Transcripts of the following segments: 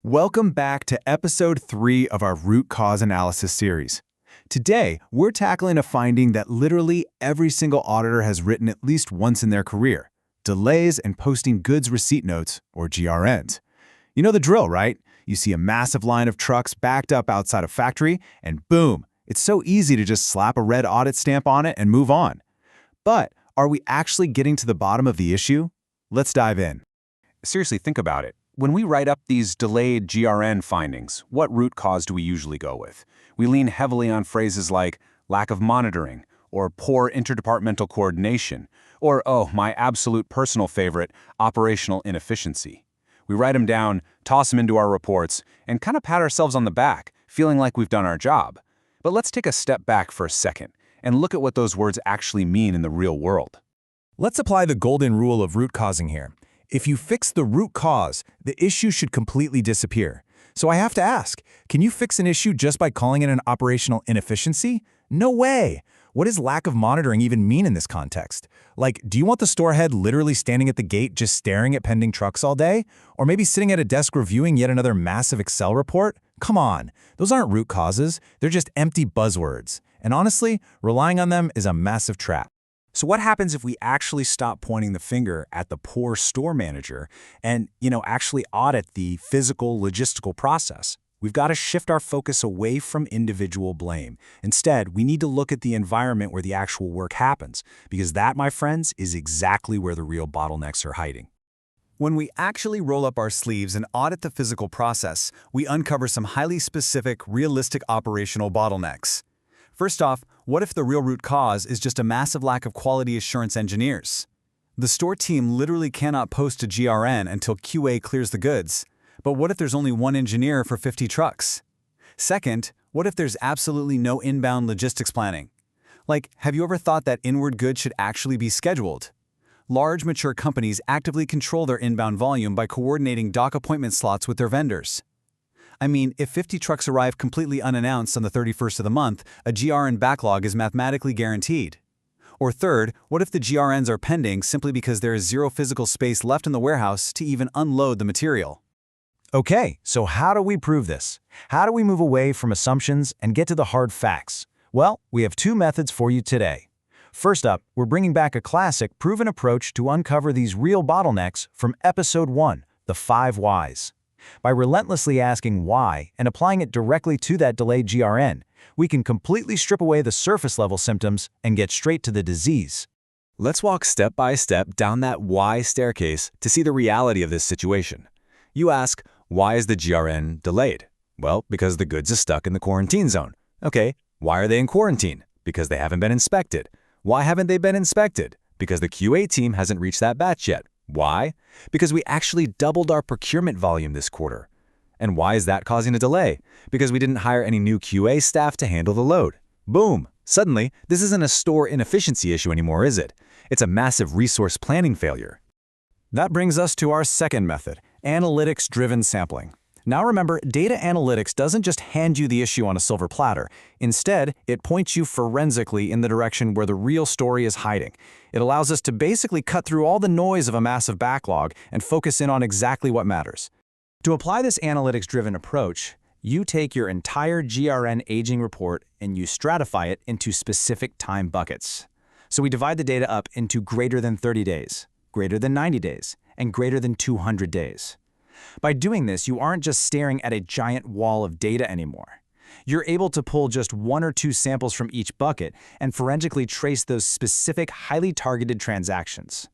Welcome back to Episode 3 of our root cause analysis series. Today, we're tackling a finding that literally every single auditor has written at least once in their career: delays in posting goods receipt notes, or GRNs. You know the drill, right? You see a massive line of trucks backed up outside a factory, and boom, it's so easy to just slap a red audit stamp on it and move on. But are we actually getting to the bottom of the issue? Let's dive in. Seriously, think about it. When we write up these delayed GRN findings, what root cause do we usually go with? We lean heavily on phrases like lack of monitoring, or poor interdepartmental coordination, or, oh, my absolute personal favorite, operational inefficiency. We write them down, toss them into our reports, and kind of pat ourselves on the back, feeling like we've done our job. But let's take a step back for a second and look at what those words actually mean in the real world. Let's apply the golden rule of root causing here. If you fix the root cause, the issue should completely disappear. So I have to ask, can you fix an issue just by calling it an operational inefficiency? No way! What does lack of monitoring even mean in this context? Like, do you want the store head literally standing at the gate just staring at pending trucks all day? Or maybe sitting at a desk reviewing yet another massive Excel report? Come on, those aren't root causes, they're just empty buzzwords. And honestly, relying on them is a massive trap. So what happens if we actually stop pointing the finger at the poor store manager and, actually audit the physical, logistical process? We've got to shift our focus away from individual blame. Instead, we need to look at the environment where the actual work happens, because that, my friends, is exactly where the real bottlenecks are hiding. When we actually roll up our sleeves and audit the physical process, we uncover some highly specific, realistic operational bottlenecks. First off, what if the real root cause is just a massive lack of quality assurance engineers? The store team literally cannot post a GRN until QA clears the goods. But what if there's only one engineer for 50 trucks? Second, what if there's absolutely no inbound logistics planning? Like, have you ever thought that inward goods should actually be scheduled? Large, mature companies actively control their inbound volume by coordinating dock appointment slots with their vendors. I mean, if 50 trucks arrive completely unannounced on the 31st of the month, a GRN backlog is mathematically guaranteed. Or third, what if the GRNs are pending simply because there is zero physical space left in the warehouse to even unload the material? Okay, so how do we prove this? How do we move away from assumptions and get to the hard facts? Well, we have two methods for you today. First up, we're bringing back a classic, proven approach to uncover these real bottlenecks from Episode 1, the 5 Whys. By relentlessly asking why and applying it directly to that delayed GRN, we can completely strip away the surface-level symptoms and get straight to the disease. Let's walk step by step down that why staircase to see the reality of this situation. You ask, why is the GRN delayed? Well, because the goods are stuck in the quarantine zone. Okay, why are they in quarantine? Because they haven't been inspected. Why haven't they been inspected? Because the QA team hasn't reached that batch yet. Why? Because we actually doubled our procurement volume this quarter. And why is that causing a delay? Because we didn't hire any new QA staff to handle the load. Boom! Suddenly, this isn't a store inefficiency issue anymore, is it? It's a massive resource planning failure. That brings us to our second method, Analytics-Driven Sampling. Now remember, data analytics doesn't just hand you the issue on a silver platter. Instead, it points you forensically in the direction where the real story is hiding. It allows us to basically cut through all the noise of a massive backlog and focus in on exactly what matters. To apply this analytics-driven approach, you take your entire GRN aging report and you stratify it into specific time buckets. So we divide the data up into greater than 30 days, greater than 90 days, and greater than 200 days. By doing this, you aren't just staring at a giant wall of data anymore. You're able to pull just one or two samples from each bucket and forensically trace those specific, highly targeted transactions.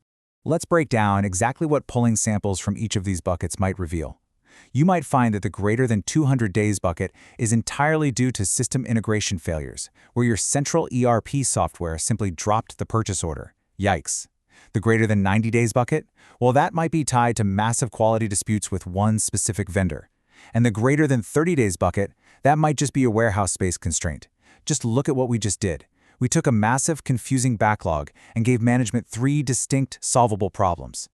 Let's break down exactly what pulling samples from each of these buckets might reveal. You might find that the greater than 200 days bucket is entirely due to system integration failures, where your central ERP software simply dropped the purchase order. Yikes. The greater than 90 days bucket? Well, that might be tied to massive quality disputes with one specific vendor. And the greater than 30 days bucket, that might just be a warehouse space constraint. Just look at what we just did. We took a massive, confusing backlog and gave management 3 distinct, solvable problems.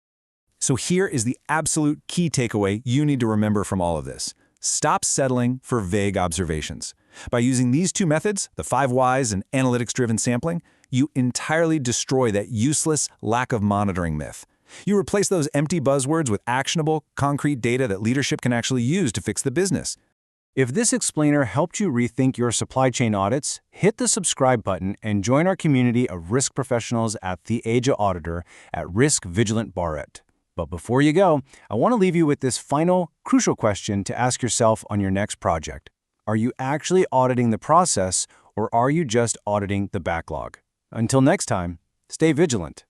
So here is the absolute key takeaway you need to remember from all of this. Stop settling for vague observations. By using these two methods, the 5 Whys and analytics-driven sampling, you entirely destroy that useless lack of monitoring myth. You replace those empty buzzwords with actionable, concrete data that leadership can actually use to fix the business. If this explainer helped you rethink your supply chain audits, hit the subscribe button and join our community of risk professionals at the Age of Auditor at Risk Vigilant Barrett. But before you go, I want to leave you with this final, crucial question to ask yourself on your next project. Are you actually auditing the process, or are you just auditing the backlog? Until next time, stay vigilant.